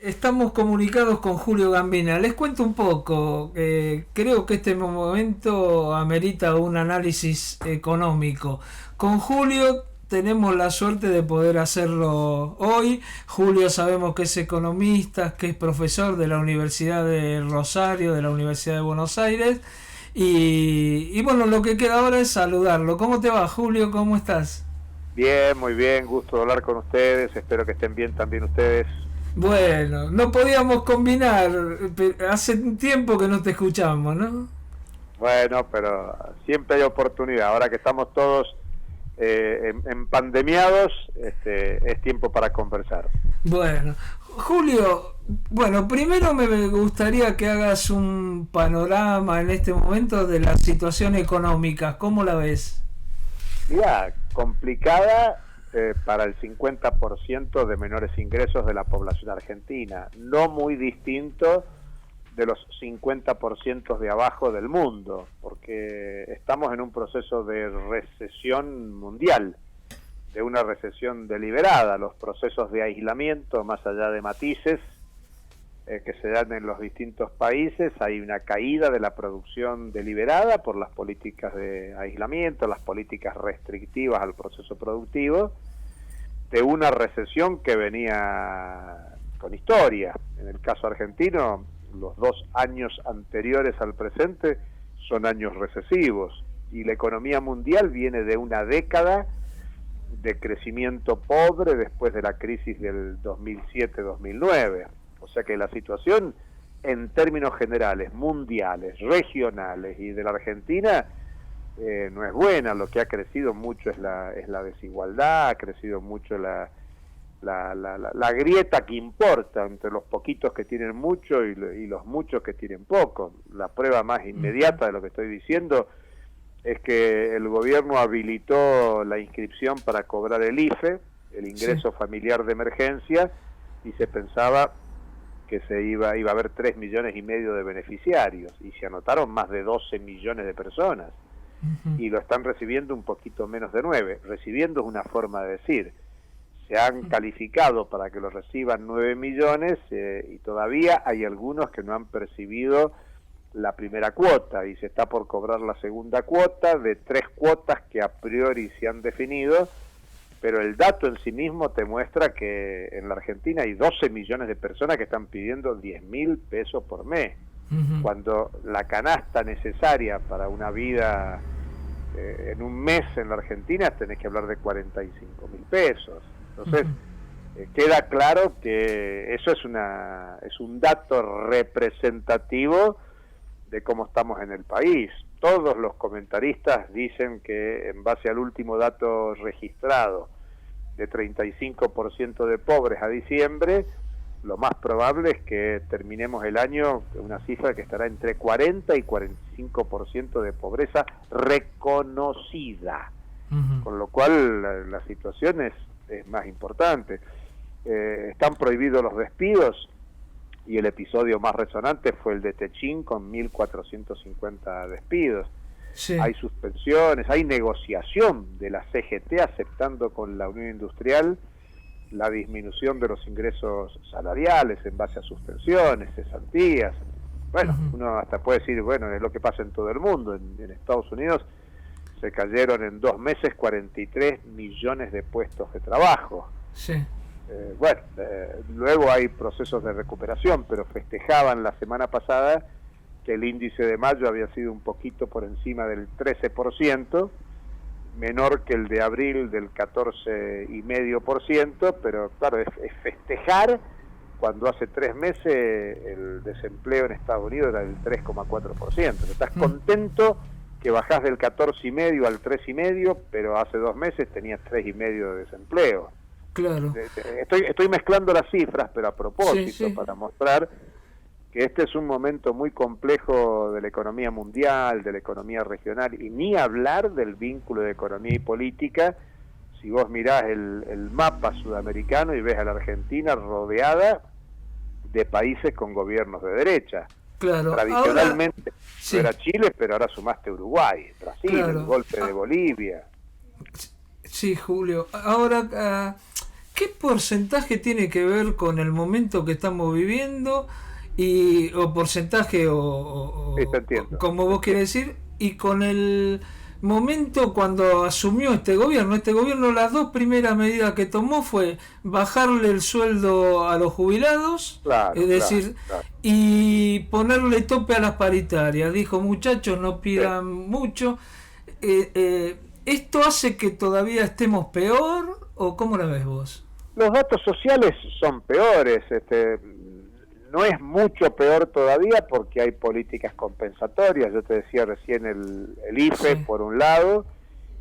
Estamos comunicados con Julio Gambina. Les cuento un poco. Creo que este momento amerita un análisis económico. Con Julio tenemos la suerte de poder hacerlo hoy. Julio sabemos que es economista, que es profesor de la Universidad de Rosario, de la Universidad de Buenos Aires. Y bueno, lo que queda ahora es saludarlo. ¿Cómo te va, Julio? ¿Cómo estás? Bien, muy bien, gusto de hablar con ustedes, espero que estén bien también ustedes. Bueno, no podíamos combinar. Hace un tiempo que no te escuchamos, ¿no? Bueno, pero siempre hay oportunidad, ahora que estamos todos pandemiados, es tiempo para conversar. Bueno, Julio, bueno, primero me gustaría que hagas un panorama en este momento de la situación económica. ¿Cómo la ves? Mira, complicada para el 50% de menores ingresos de la población argentina, no muy distinto de los 50% de abajo del mundo, porque estamos en un proceso de recesión mundial, de una recesión deliberada. Los procesos de aislamiento, más allá de matices que se dan en los distintos países, hay una caída de la producción deliberada por las políticas de aislamiento, las políticas restrictivas al proceso productivo, de una recesión que venía con historia. En el caso argentino, los 2 años anteriores al presente son años recesivos, y la economía mundial viene de una década de crecimiento pobre después de la crisis del 2007-2009. O sea que la situación en términos generales, mundiales, regionales y de la Argentina no es buena. Lo que ha crecido mucho es la desigualdad, ha crecido mucho la grieta que importa entre los poquitos que tienen mucho y los muchos que tienen poco. La prueba más inmediata de lo que estoy diciendo es que el gobierno habilitó la inscripción para cobrar el IFE, el ingreso familiar de emergencia, y se pensaba que iba a haber 3,5 millones de beneficiarios, y se anotaron más de 12 millones de personas, y lo están recibiendo un poquito menos de 9. Recibiendo es una forma de decir. Se han calificado para que lo reciban 9 millones y todavía hay algunos que no han percibido la primera cuota, y se está por cobrar la segunda cuota de 3 cuotas que a priori se han definido. Pero el dato en sí mismo te muestra que en la Argentina hay 12 millones de personas que están pidiendo 10.000 pesos por mes, cuando la canasta necesaria para una vida en un mes en la Argentina tenés que hablar de 45.000 pesos. Entonces, queda claro que eso es un dato representativo de cómo estamos en el país. Todos los comentaristas dicen que, en base al último dato registrado de 35% de pobres a diciembre, lo más probable es que terminemos el año con una cifra que estará entre 40 y 45% de pobreza reconocida, con lo cual la situación es más importante. Están prohibidos los despidos, y el episodio más resonante fue el de Techín, con 1.450 despidos. Sí. Hay suspensiones, hay negociación de la CGT aceptando con la Unión Industrial la disminución de los ingresos salariales en base a suspensiones, cesantías. Bueno, uno hasta puede decir, bueno, es lo que pasa en todo el mundo. En Estados Unidos se cayeron en 2 meses 43 millones de puestos de trabajo. Sí. Luego hay procesos de recuperación, pero festejaban la semana pasada que el índice de mayo había sido un poquito por encima del 13%, menor que el de abril del 14,5%, pero claro, es festejar cuando hace 3 meses el desempleo en Estados Unidos era del 3,4%. Estás contento que bajás del 14,5 al 3,5, pero hace 2 meses tenías 3,5 de desempleo. Claro. Estoy mezclando las cifras, pero a propósito, para mostrar que este es un momento muy complejo de la economía mundial, de la economía regional, y ni hablar del vínculo de economía y política. Si vos mirás el mapa sudamericano y ves a la Argentina rodeada de países con gobiernos de derecha. Claro. Tradicionalmente no era Chile, pero ahora sumaste Uruguay, Brasil, el golpe de Bolivia. Sí, Julio. Ahora, ¿qué porcentaje tiene que ver con el momento que estamos viviendo o porcentaje Sí, te entiendo. como vos querés decir, y con el momento cuando asumió este gobierno? Este gobierno, las dos primeras medidas que tomó fue bajarle el sueldo a los jubilados, Claro, es claro, decir, claro. y ponerle tope a las paritarias. Dijo, muchachos, no Sí. pidan mucho. ¿Esto hace que todavía estemos peor o cómo la ves vos? Los datos sociales son peores, no es mucho peor todavía porque hay políticas compensatorias. Yo te decía recién el IFE, Sí. por un lado,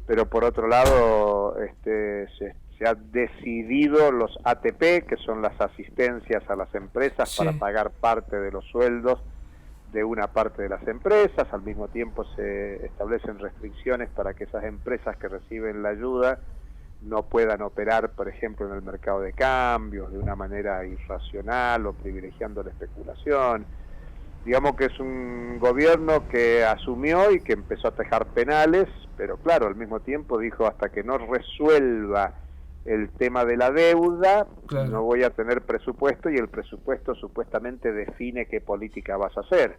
pero por otro lado se ha decidido los ATP, que son las asistencias a las empresas, Sí. para pagar parte de los sueldos de una parte de las empresas. Al mismo tiempo se establecen restricciones para que esas empresas que reciben la ayuda no puedan operar, por ejemplo, en el mercado de cambios de una manera irracional o privilegiando la especulación. Digamos que es un gobierno que asumió y que empezó a tejar penales, pero claro, al mismo tiempo dijo, hasta que no resuelva el tema de la deuda, Claro. no voy a tener presupuesto, y el presupuesto supuestamente define qué política vas a hacer.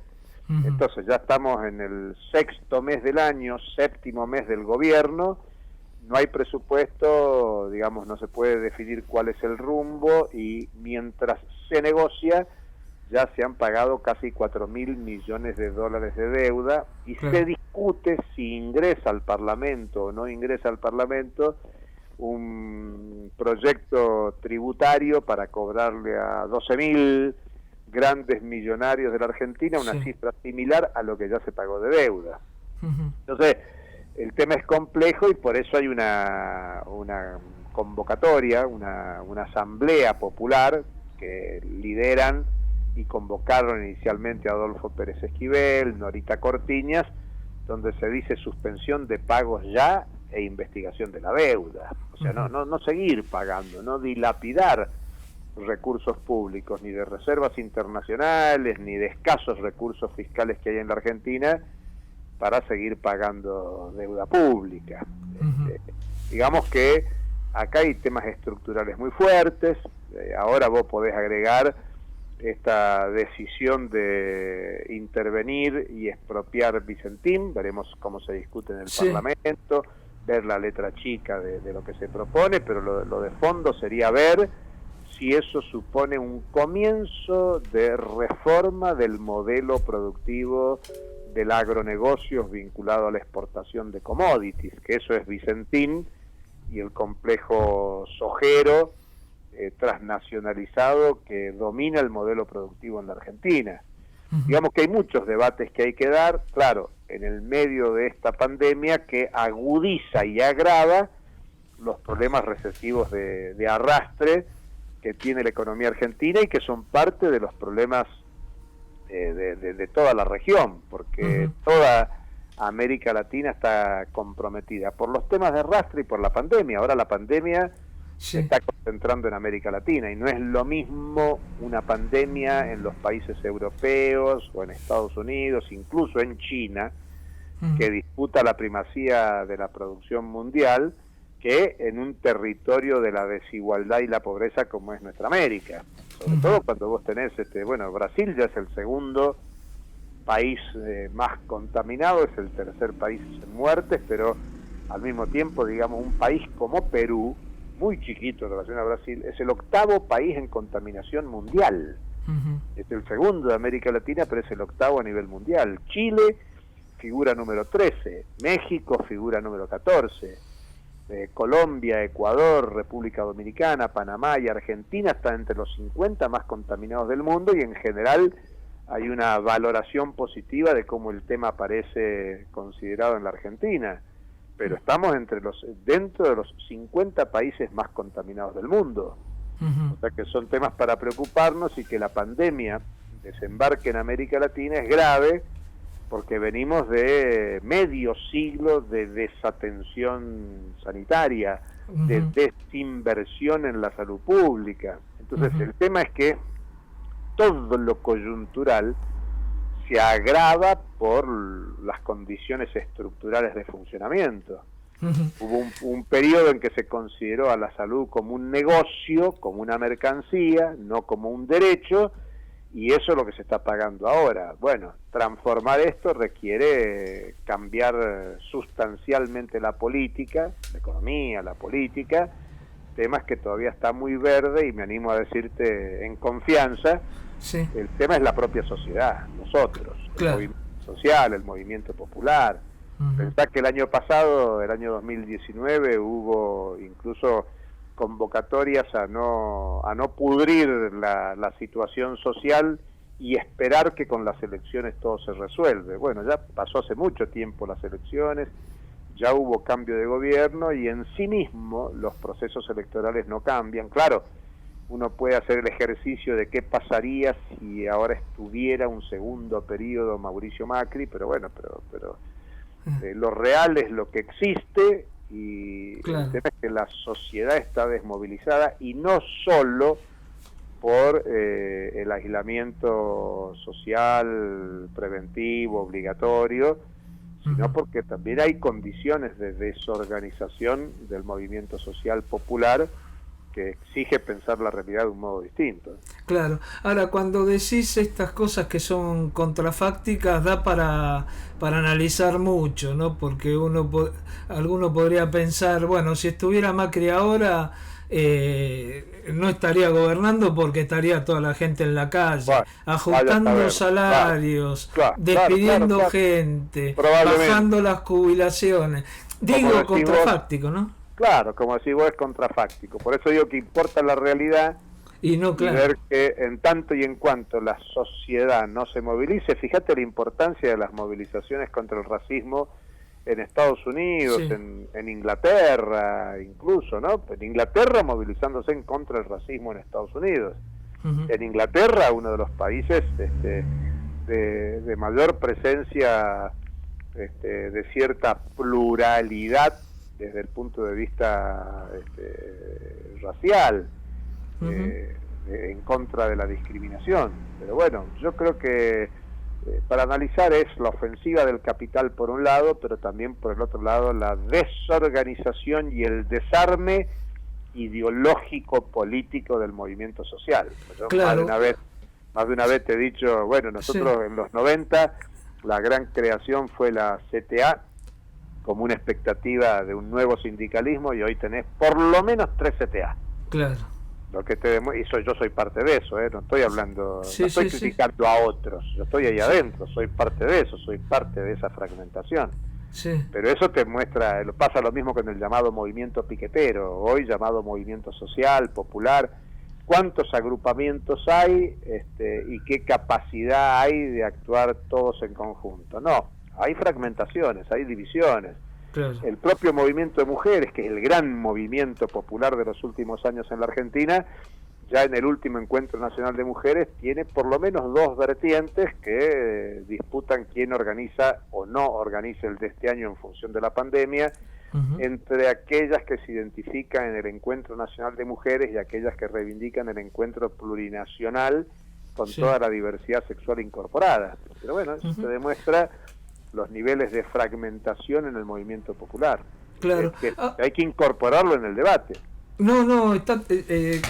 Uh-huh. Entonces ya estamos en el sexto mes del año, séptimo mes del gobierno, no hay presupuesto, digamos, no se puede definir cuál es el rumbo, y mientras se negocia ya se han pagado casi 4.000 millones de dólares de deuda, y Claro. se discute si ingresa al Parlamento o no ingresa al Parlamento un proyecto tributario para cobrarle a 12.000 grandes millonarios de la Argentina una Sí. cifra similar a lo que ya se pagó de deuda. Uh-huh. Entonces, el tema es complejo, y por eso hay una convocatoria, una asamblea popular que lideran y convocaron inicialmente a Adolfo Pérez Esquivel, Norita Cortiñas, donde se dice suspensión de pagos ya e investigación de la deuda. O sea, no seguir pagando, no dilapidar recursos públicos, ni de reservas internacionales, ni de escasos recursos fiscales que hay en la Argentina, para seguir pagando deuda pública. Uh-huh. Digamos que acá hay temas estructurales muy fuertes. Ahora vos podés agregar esta decisión de intervenir y expropiar Vicentín, veremos cómo se discute en el Sí. Parlamento, ver la letra chica de lo que se propone, pero lo de fondo sería ver si eso supone un comienzo de reforma del modelo productivo del agronegocio vinculado a la exportación de commodities, que eso es Vicentín y el complejo sojero transnacionalizado que domina el modelo productivo en la Argentina. Uh-huh. Digamos que hay muchos debates que hay que dar, claro, en el medio de esta pandemia que agudiza y agrava los problemas recesivos de arrastre que tiene la economía argentina, y que son parte de los problemas de toda la región, porque Uh-huh. toda América Latina está comprometida por los temas de arrastre y por la pandemia. Ahora la pandemia Sí. se está concentrando en América Latina, y no es lo mismo una pandemia en los países europeos o en Estados Unidos, incluso en China, Uh-huh. que disputa la primacía de la producción mundial, que en un territorio de la desigualdad y la pobreza como es nuestra América. Sobre Uh-huh. todo cuando vos tenés, Brasil ya es el segundo país más contaminado, es el tercer país en muertes, pero al mismo tiempo, digamos, un país como Perú, muy chiquito en relación a Brasil, es el octavo país en contaminación mundial. Uh-huh. Es el segundo de América Latina, pero es el octavo a nivel mundial. Chile figura número 13, México figura número 14, Colombia, Ecuador, República Dominicana, Panamá y Argentina están entre los 50 más contaminados del mundo, y en general hay una valoración positiva de cómo el tema parece considerado en la Argentina, pero estamos dentro de los 50 países más contaminados del mundo. Uh-huh. O sea que son temas para preocuparnos, y que la pandemia desembarque en América Latina es grave, porque venimos de medio siglo de desatención sanitaria, Uh-huh. de desinversión en la salud pública. Entonces Uh-huh. el tema es que todo lo coyuntural se agrava por las condiciones estructurales de funcionamiento. Hubo un periodo en que se consideró a la salud como un negocio, como una mercancía, no como un derecho, y eso es lo que se está pagando ahora. Bueno, transformar esto requiere cambiar sustancialmente la política, la economía, la política, temas que todavía está muy verde, y me animo a decirte en confianza, Sí. el tema es la propia sociedad, nosotros, Claro. el movimiento social, el movimiento popular. Pensá que el año pasado, el año 2019, hubo incluso convocatorias a no pudrir la situación social y esperar que con las elecciones todo se resuelve. Bueno, ya pasó hace mucho tiempo las elecciones, ya hubo cambio de gobierno, y en sí mismo los procesos electorales no cambian. Claro, uno puede hacer el ejercicio de qué pasaría si ahora estuviera un segundo periodo Mauricio Macri, pero bueno, pero lo real es lo que existe, y Claro. el tema es que la sociedad está desmovilizada, y no solo por el aislamiento social preventivo, obligatorio, sino porque también hay condiciones de desorganización del movimiento social popular que exige pensar la realidad de un modo distinto. Claro. Ahora, cuando decís estas cosas que son contrafácticas, da para analizar mucho, ¿no? Porque alguno podría pensar, bueno, si estuviera Macri ahora, no estaría gobernando porque estaría toda la gente en la calle, Bueno, ajustando salarios, despidiendo gente, bajando las jubilaciones. Digo, contrafáctico, ¿no? Claro, como decís vos, es contrafáctico. Por eso digo que importa la realidad, y ver que en tanto y en cuanto la sociedad no se movilice. Fíjate la importancia de las movilizaciones contra el racismo en Estados Unidos, sí, en Inglaterra incluso, ¿no? En Inglaterra movilizándose en contra del racismo en Estados Unidos. En Inglaterra, uno de los países de mayor presencia de cierta pluralidad desde el punto de vista racial, en contra de la discriminación. Pero bueno, yo creo que para analizar es la ofensiva del capital por un lado, pero también por el otro lado la desorganización y el desarme ideológico político del movimiento social. Yo más de una vez te he dicho, bueno, nosotros en los 90 la gran creación fue la CTA, como una expectativa de un nuevo sindicalismo, y hoy tenés por lo menos 3 CTA. Claro. Lo que yo soy parte de eso, no estoy hablando, no estoy criticando a otros, yo estoy ahí adentro, soy parte de eso, soy parte de esa fragmentación. Pero eso te muestra, pasa lo mismo con el llamado movimiento piquetero, hoy llamado movimiento social, popular. ¿Cuántos agrupamientos hay y qué capacidad hay de actuar todos en conjunto? No, hay fragmentaciones, hay divisiones. Claro. El propio movimiento de mujeres, que es el gran movimiento popular de los últimos años en la Argentina, ya en el último Encuentro Nacional de Mujeres tiene por lo menos 2 vertientes que disputan quién organiza o no organiza el de este año en función de la pandemia, entre aquellas que se identifican en el Encuentro Nacional de Mujeres y aquellas que reivindican el encuentro plurinacional con toda la diversidad sexual incorporada. Pero bueno, eso te demuestra los niveles de fragmentación en el movimiento popular. Claro. Hay que incorporarlo en el debate. No,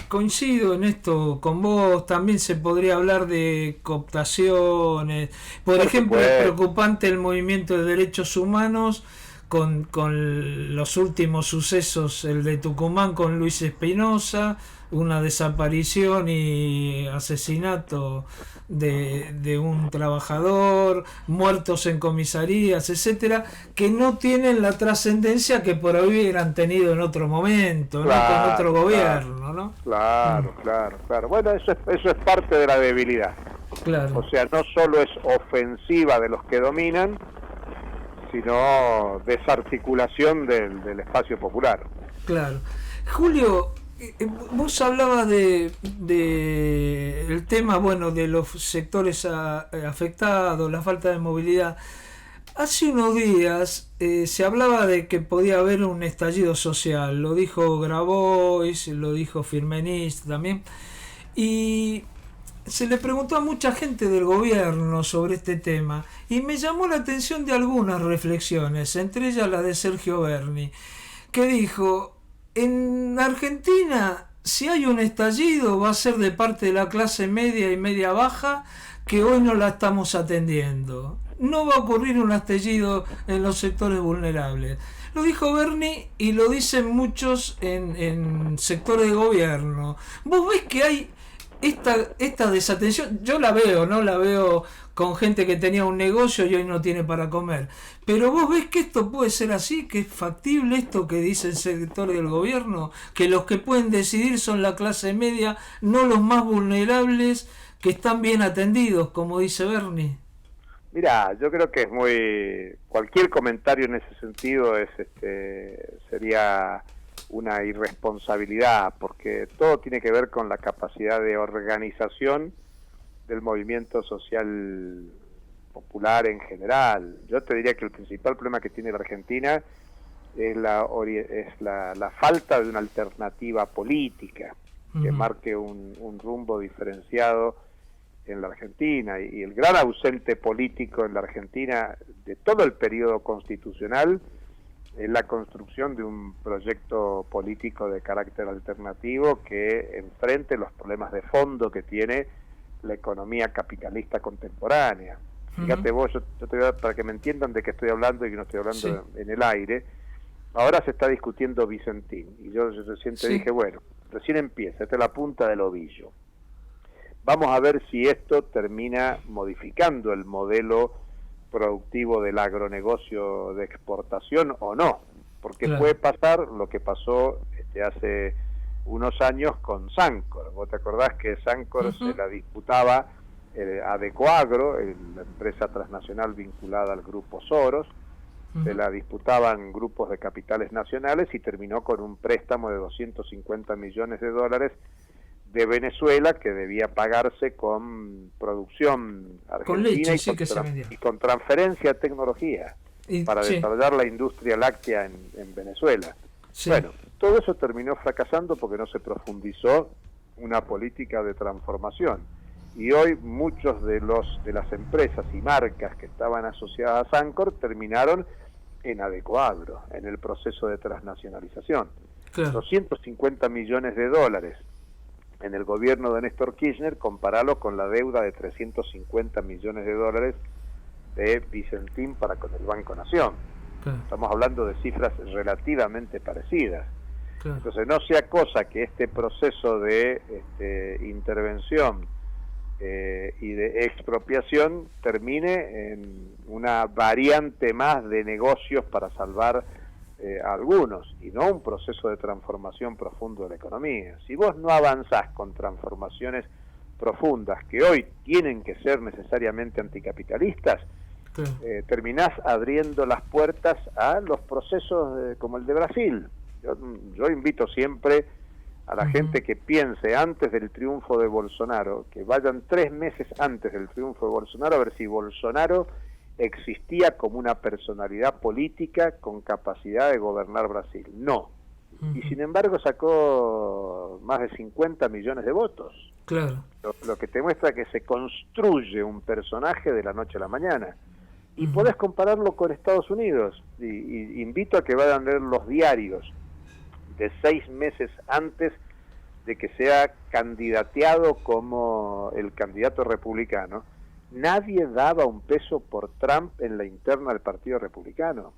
coincido en esto con vos. También se podría hablar de cooptaciones. Por ejemplo, es preocupante el movimiento de derechos humanos con los últimos sucesos, el de Tucumán con Luis Espinosa, una desaparición y asesinato de un trabajador, muertos en comisarías, etcétera, que no tienen la trascendencia que por ahí hubieran tenido en otro momento, claro, con otro gobierno, ¿no? Claro. Bueno, eso es parte de la debilidad. Claro. O sea, no solo es ofensiva de los que dominan, sino desarticulación del espacio popular. Claro. Julio, vos hablabas de el tema, bueno, de los sectores afectados, la falta de movilidad. Hace unos días se hablaba de que podía haber un estallido social. Lo dijo Grabois, lo dijo Firmenich también. Y se le preguntó a mucha gente del gobierno sobre este tema y me llamó la atención de algunas reflexiones, entre ellas la de Sergio Berni, que dijo, en Argentina, si hay un estallido, va a ser de parte de la clase media y media baja, que hoy no la estamos atendiendo. No va a ocurrir un estallido en los sectores vulnerables. Lo dijo Berni y lo dicen muchos en sectores de gobierno. ¿Vos ves que hay esta desatención? Yo la veo, ¿no? La veo con gente que tenía un negocio y hoy no tiene para comer. Pero vos ves que esto puede ser así, que es factible esto que dice el sector del gobierno, que los que pueden decidir son la clase media, no los más vulnerables que están bien atendidos, como dice Berni. Mira, yo creo que es muy... Cualquier comentario en ese sentido sería una irresponsabilidad, porque todo tiene que ver con la capacidad de organización del movimiento social popular en general. Yo te diría que el principal problema que tiene la Argentina es la falta de una alternativa política que marque un rumbo diferenciado en la Argentina, y el gran ausente político en la Argentina de todo el periodo constitucional es la construcción de un proyecto político de carácter alternativo que enfrente los problemas de fondo que tiene la economía capitalista contemporánea. Fíjate vos, yo te voy a dar, para que me entiendan de qué estoy hablando y que no estoy hablando en el aire. Ahora se está discutiendo Vicentín, y yo recién te dije, bueno, recién empieza, esta es la punta del ovillo. Vamos a ver si esto termina modificando el modelo productivo del agronegocio de exportación o no, porque puede pasar lo que pasó hace unos años con Sancor. ¿Vos te acordás que Sancor se la disputaba Adecoagro, la empresa transnacional vinculada al grupo Soros, se la disputaban grupos de capitales nacionales y terminó con un préstamo de 250 millones de dólares de Venezuela que debía pagarse con producción argentina con leche, y con transferencia de tecnología para desarrollar la industria láctea en Venezuela. Bueno, todo eso terminó fracasando porque no se profundizó una política de transformación, y hoy muchos de las empresas y marcas que estaban asociadas a Sancor terminaron en Adecoagro, en el proceso de transnacionalización. 250 millones de dólares en el gobierno de Néstor Kirchner, compararlo con la deuda de 350 millones de dólares de Vicentín para con el Banco Nación. Estamos hablando de cifras relativamente parecidas. Entonces no sea cosa que este proceso de intervención y de expropiación termine en una variante más de negocios para salvar a algunos, y no un proceso de transformación profundo de la economía. Si vos no avanzás con transformaciones profundas que hoy tienen que ser necesariamente anticapitalistas, terminás abriendo las puertas a los procesos como el de Brasil. Yo invito siempre a la gente que piense antes del triunfo de Bolsonaro, que vayan 3 meses antes del triunfo de Bolsonaro a ver si Bolsonaro existía como una personalidad política con capacidad de gobernar Brasil. No. Y sin embargo sacó más de 50 millones de votos. Lo que te muestra que se construye un personaje de la noche a la mañana. Y podés compararlo con Estados Unidos. Y invito a que vayan a leer los diarios de 6 meses antes de que sea candidateado como el candidato republicano. Nadie daba un peso por Trump en la interna del Partido Republicano.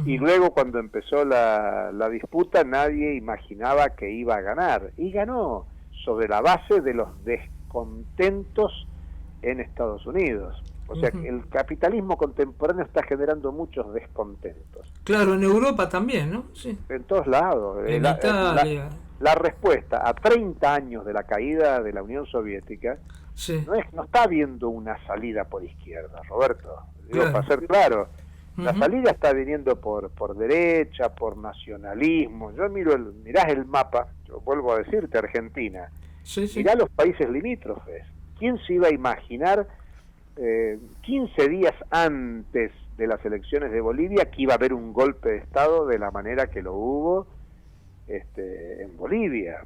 Y luego, cuando empezó la disputa, nadie imaginaba que iba a ganar. Y ganó, sobre la base de los descontentos en Estados Unidos. O sea, que el capitalismo contemporáneo está generando muchos descontentos. Claro, en Europa también, ¿no? Sí. En todos lados. En Italia. La respuesta a 30 años de la caída de la Unión Soviética no está habiendo una salida por izquierda, Roberto. Digo, para ser claro, la salida está viniendo por derecha, por nacionalismo. Yo mirás el mapa, yo vuelvo a decirte, Argentina. Mirá los países limítrofes. ¿Quién se iba a imaginar 15 días antes de las elecciones de Bolivia que iba a haber un golpe de Estado de la manera que lo hubo en Bolivia?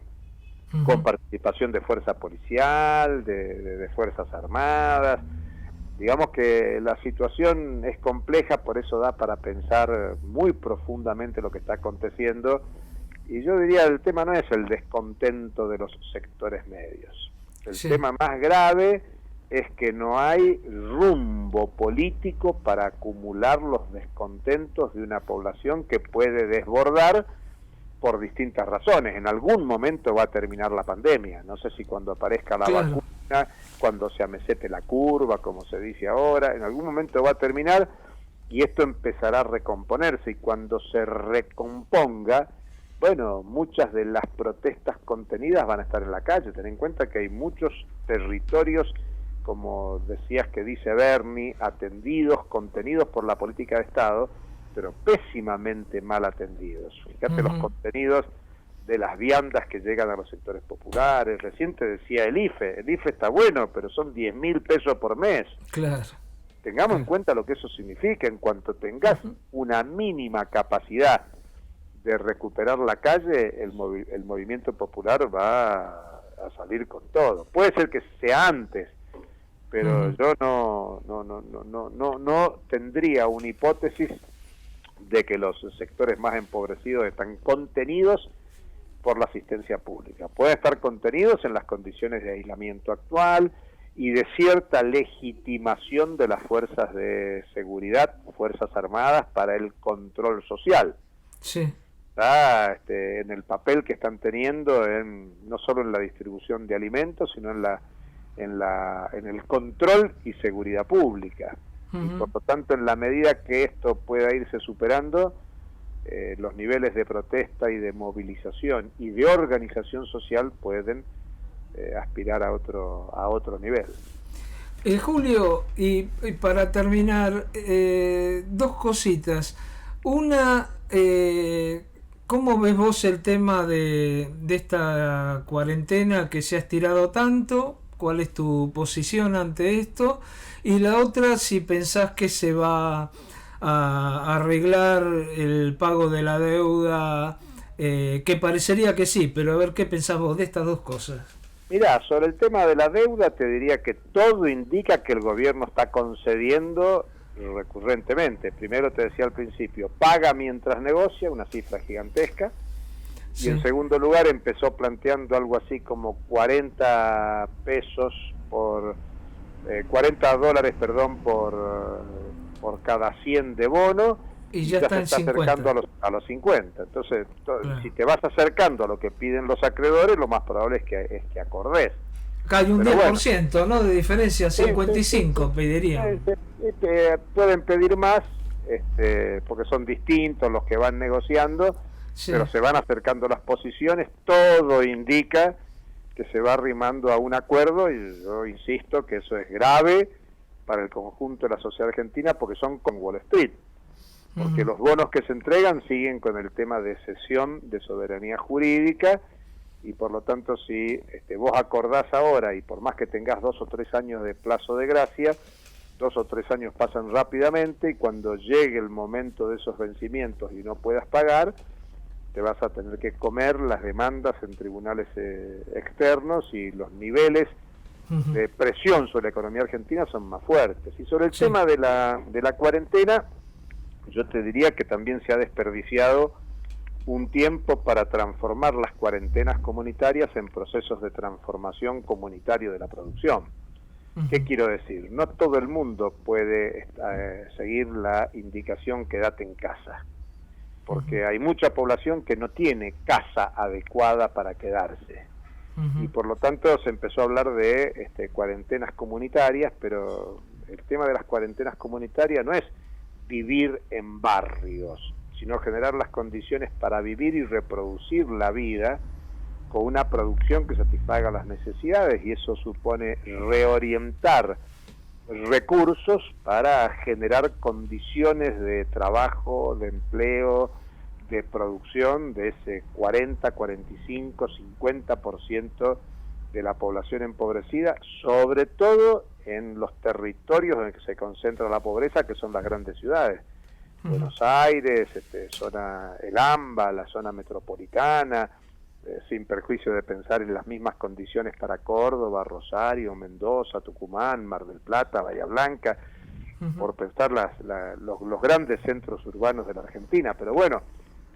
con participación de fuerza policial, de Fuerzas Armadas. Digamos que la situación es compleja, por eso da para pensar muy profundamente lo que está aconteciendo, y yo diría el tema no es el descontento de los sectores medios. El tema más grave es que no hay rumbo político para acumular los descontentos de una población que puede desbordar por distintas razones. En algún momento va a terminar la pandemia, no sé si cuando aparezca la vacuna, cuando se amesete la curva, como se dice ahora, en algún momento va a terminar y esto empezará a recomponerse, y cuando se recomponga, bueno, muchas de las protestas contenidas van a estar en la calle. Ten en cuenta que hay muchos territorios, como decías que dice Bernie, atendidos, contenidos por la política de Estado, pero pésimamente mal atendidos. Fíjate los contenidos de las viandas que llegan a los sectores populares. Recién te decía el IFE está bueno, pero son 10.000 pesos por mes. Claro. Tengamos en cuenta lo que eso significa. En cuanto tengas una mínima capacidad de recuperar la calle, el movimiento popular va a salir con todo. Puede ser que sea antes, pero yo no tendría una hipótesis de que los sectores más empobrecidos están contenidos por la asistencia pública. Pueden estar contenidos en las condiciones de aislamiento actual y de cierta legitimación de las fuerzas de seguridad, fuerzas armadas, para el control social. Sí. En el papel que están teniendo no solo en la distribución de alimentos, sino en el control y seguridad pública. Y por lo tanto, en la medida que esto pueda irse superando, los niveles de protesta y de movilización y de organización social pueden aspirar a otro nivel. Julio, y para terminar, dos cositas. Una, ¿cómo ves vos el tema de esta cuarentena que se ha estirado tanto? ¿Cuál es tu posición ante esto? Y la otra, si pensás que se va a arreglar el pago de la deuda, que parecería que sí, pero a ver qué pensás vos de estas dos cosas. Mirá, sobre el tema de la deuda te diría que todo indica que el gobierno está concediendo recurrentemente. Primero te decía al principio, paga mientras negocia, una cifra gigantesca. Sí. Y en segundo lugar empezó planteando algo así como 40 dólares por cada 100 de bono, y ya se está acercando a los 50. Entonces, claro, si te vas acercando a lo que piden los acreedores, lo más probable es que acordés. Hay un 10%, bueno, ¿no? De diferencia, 55 pedirían. Pueden pedir más, porque son distintos los que van negociando, pero se van acercando las posiciones. Todo indica que se va arrimando a un acuerdo, y yo insisto que eso es grave para el conjunto de la sociedad argentina, porque son con Wall Street, porque los bonos que se entregan siguen con el tema de cesión de soberanía jurídica, y por lo tanto si vos acordás ahora, y por más que tengas 2 o 3 años de plazo de gracia, 2 o 3 años pasan rápidamente, y cuando llegue el momento de esos vencimientos y no puedas pagar, te vas a tener que comer las demandas en tribunales externos, y los niveles de presión sobre la economía argentina son más fuertes. Y sobre el tema de la cuarentena, yo te diría que también se ha desperdiciado un tiempo para transformar las cuarentenas comunitarias en procesos de transformación comunitario de la producción. ¿Qué quiero decir? No todo el mundo puede seguir la indicación quédate en casa, porque hay mucha población que no tiene casa adecuada para quedarse. Y por lo tanto se empezó a hablar de cuarentenas comunitarias, pero el tema de las cuarentenas comunitarias no es vivir en barrios, sino generar las condiciones para vivir y reproducir la vida con una producción que satisfaga las necesidades, y eso supone reorientar recursos para generar condiciones de trabajo, de empleo, de producción de ese 40, 45, 50% de la población empobrecida, sobre todo en los territorios en que se concentra la pobreza, que son las grandes ciudades. Buenos Aires, el AMBA, la zona metropolitana, sin perjuicio de pensar en las mismas condiciones para Córdoba, Rosario, Mendoza, Tucumán, Mar del Plata, Bahía Blanca, por pensar los grandes centros urbanos de la Argentina. Pero bueno,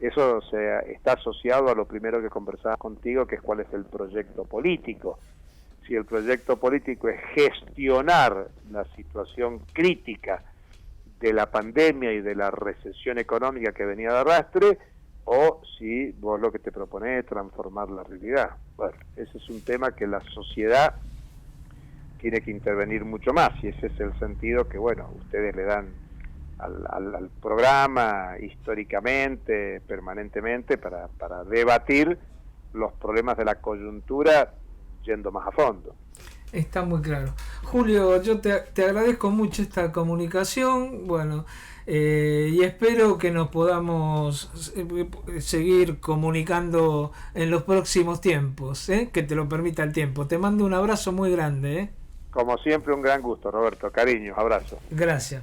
eso está asociado a lo primero que conversaba contigo, que es cuál es el proyecto político. Si el proyecto político es gestionar la situación crítica de la pandemia y de la recesión económica que venía de arrastre, o si vos lo que te proponés es transformar la realidad. Bueno, ese es un tema que la sociedad tiene que intervenir mucho más, y ese es el sentido que, bueno, ustedes le dan al programa históricamente, permanentemente, para debatir los problemas de la coyuntura yendo más a fondo. Está muy claro. Julio, yo te agradezco mucho esta comunicación, bueno, y espero que nos podamos seguir comunicando en los próximos tiempos, que te lo permita el tiempo. Te mando un abrazo muy grande. Como siempre, un gran gusto, Roberto. Cariño, abrazo. Gracias.